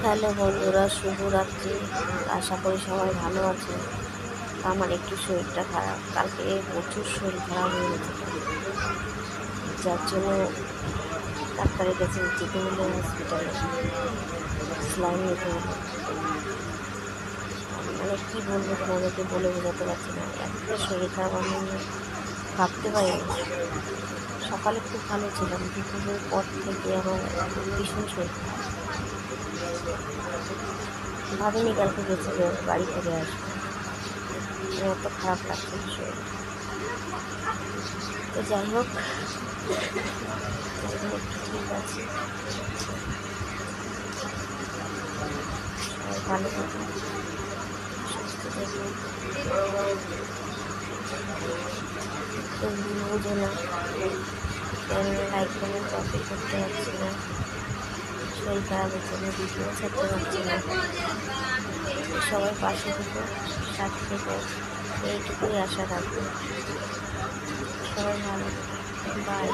Hello বন্ধুরা, শুভরাত্রি। আশা করি সবাই ভালো আছে। আমার একটু শরীরটা খারাপ, কালকে প্রচুর শরীর খারাপ হয়ে গেছে, যার জন্য ডাক্তারের কাছে যেতে হলো, হসপিটালে স্যালাইন নিতে হলো। মানে কী বলবো তোমাদেরকে, বলে বোঝাতে পারছি না, এত শরীর খারাপ আমি ভাবতে পারিনি। সকালে খুব ভালো ছিলাম, দুপুরের পর থেকে আমার ভীষণ শরীর খারাপ। ভাবিনি কালকে বেঁচে বাড়ি ফিরে আসবো, এত খারাপ লাগছে শরীর। তো যাই হোক, এখন একটু ঠিক আছে। সবাই ভালো থাকুন, সুস্থ থাকুন। কেউ ভুল বোঝো না, কেন লাইক কমেন্ট কপি করতে পারছি না, শরীর খারাপের জন্য ভিডিও ছাড়তে পারছি না। সবাই পাশে থেকো, সাথে থেকো, এইটুকুই আশা রাখবো। সবাই ভালো, বাই।